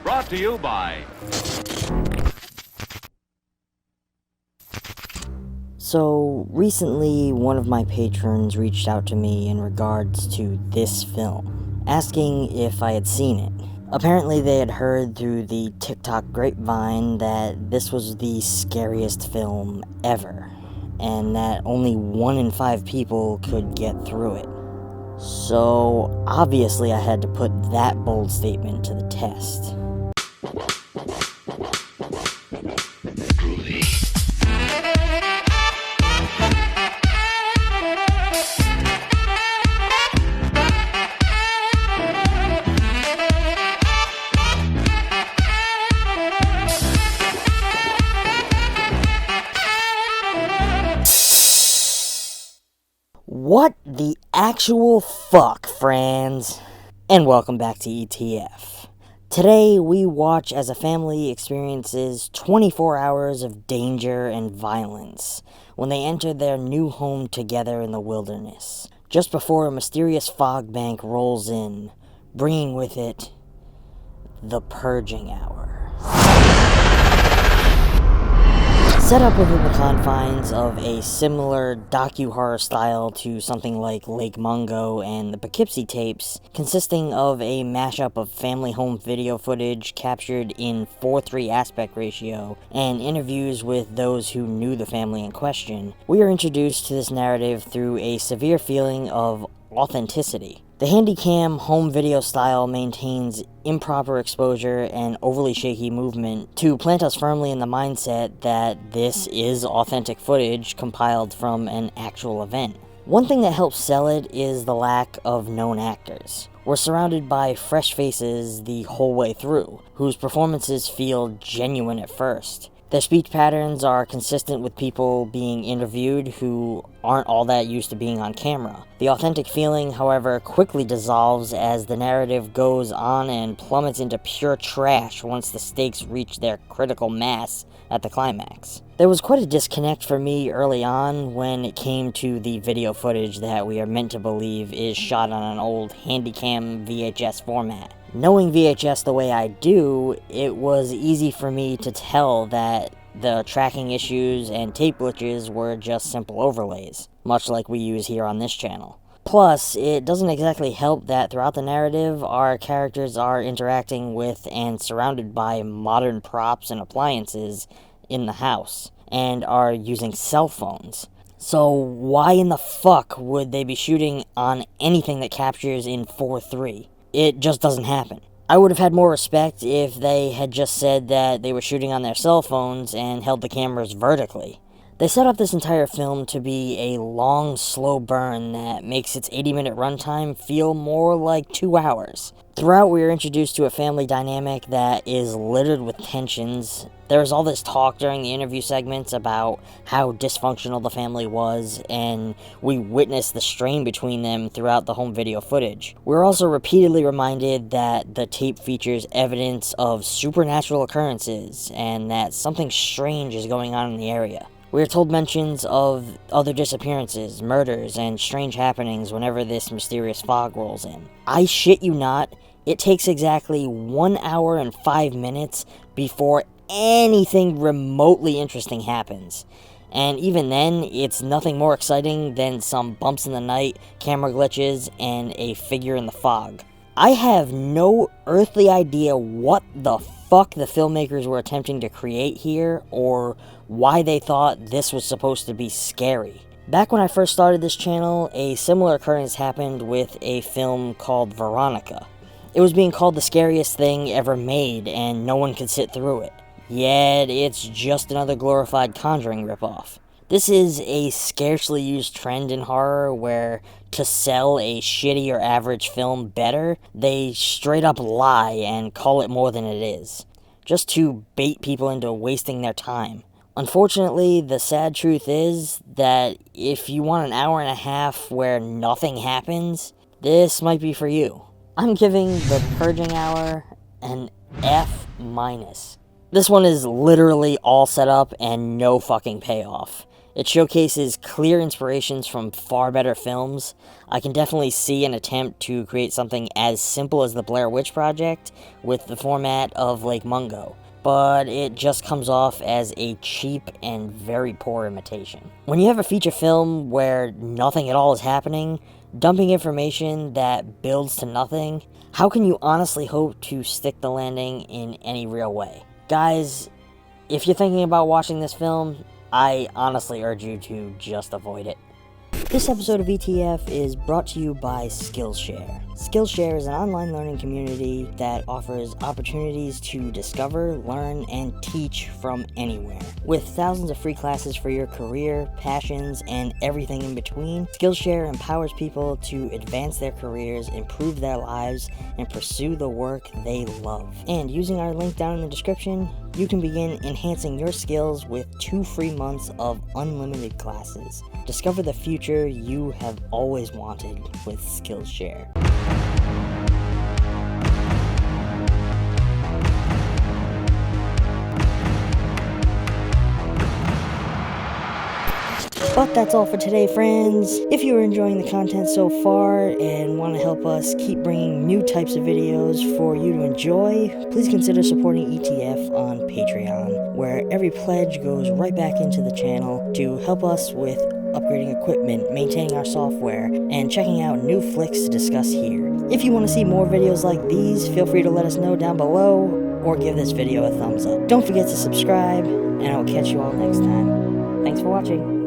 Brought to you by... So, recently, one of my patrons reached out to me in regards to this film, asking if I had seen it. Apparently, they had heard through the TikTok grapevine that this was the scariest film ever, and that only 1 in 5 people could get through it. So, obviously, I had to put that bold statement to the test. What the actual fuck, friends? And welcome back to ETF. Today, we watch as a family experiences 24 hours of danger and violence when they enter their new home together in the wilderness, just before a mysterious fog bank rolls in, bringing with it the Purging Hour. Set up within the confines of a similar docu-horror style to something like Lake Mungo and the Poughkeepsie tapes, consisting of a mashup of family home video footage captured in 4:3 aspect ratio and interviews with those who knew the family in question, we are introduced to this narrative through a severe feeling of authenticity. The Handycam home video style maintains improper exposure and overly shaky movement to plant us firmly in the mindset that this is authentic footage compiled from an actual event. One thing that helps sell it is the lack of known actors. We're surrounded by fresh faces the whole way through, whose performances feel genuine at first. Their speech patterns are consistent with people being interviewed who aren't all that used to being on camera. The authentic feeling, however, quickly dissolves as the narrative goes on and plummets into pure trash once the stakes reach their critical mass at the climax. There was quite a disconnect for me early on when it came to the video footage that we are meant to believe is shot on an old Handycam VHS format. Knowing VHS the way I do, it was easy for me to tell that the tracking issues and tape glitches were just simple overlays, much like we use here on this channel. Plus, it doesn't exactly help that throughout the narrative, our characters are interacting with and surrounded by modern props and appliances in the house, and are using cell phones. So why in the fuck would they be shooting on anything that captures in 4:3? It just doesn't happen. I would have had more respect if they had just said that they were shooting on their cell phones and held the cameras vertically. They set up this entire film to be a long, slow burn that makes its 80-minute runtime feel more like 2 hours. Throughout, we are introduced to a family dynamic that is littered with tensions. There's all this talk during the interview segments about how dysfunctional the family was, and we witness the strain between them throughout the home video footage. We're also repeatedly reminded that the tape features evidence of supernatural occurrences, and that something strange is going on in the area. We are told mentions of other disappearances, murders, and strange happenings whenever this mysterious fog rolls in. I shit you not, it takes exactly 1 hour and 5 minutes before anything remotely interesting happens. And even then, it's nothing more exciting than some bumps in the night, camera glitches, and a figure in the fog. I have no earthly idea what the fuck the filmmakers were attempting to create here, or why they thought this was supposed to be scary. Back when I first started this channel, a similar occurrence happened with a film called Veronica. It was being called the scariest thing ever made, and no one could sit through it. Yet, it's just another glorified Conjuring ripoff. This is a scarcely used trend in horror where, to sell a shitty or average film better, they straight up lie and call it more than it is, just to bait people into wasting their time. Unfortunately, the sad truth is that if you want an hour and a half where nothing happens, this might be for you. I'm giving the Purging Hour an F-. This one is literally all set up and no fucking payoff. It showcases clear inspirations from far better films. I can definitely see an attempt to create something as simple as the Blair Witch Project with the format of Lake Mungo, but it just comes off as a cheap and very poor imitation. When you have a feature film where nothing at all is happening, dumping information that builds to nothing, how can you honestly hope to stick the landing in any real way? Guys, if you're thinking about watching this film, I honestly urge you to just avoid it. This episode of ETF is brought to you by Skillshare. Skillshare is an online learning community that offers opportunities to discover, learn, and teach from anywhere. With thousands of free classes for your career, passions, and everything in between, Skillshare empowers people to advance their careers, improve their lives, and pursue the work they love. And using our link down in the description, you can begin enhancing your skills with 2 free months of unlimited classes. Discover the future you have always wanted with Skillshare. But that's all for today, friends. If you are enjoying the content so far and want to help us keep bringing new types of videos for you to enjoy, please consider supporting ETF on Patreon, where every pledge goes right back into the channel to help us with upgrading equipment, maintaining our software, and checking out new flicks to discuss here. If you want to see more videos like these, feel free to let us know down below, or give this video a thumbs up. Don't forget to subscribe, and I will catch you all next time. Thanks for watching.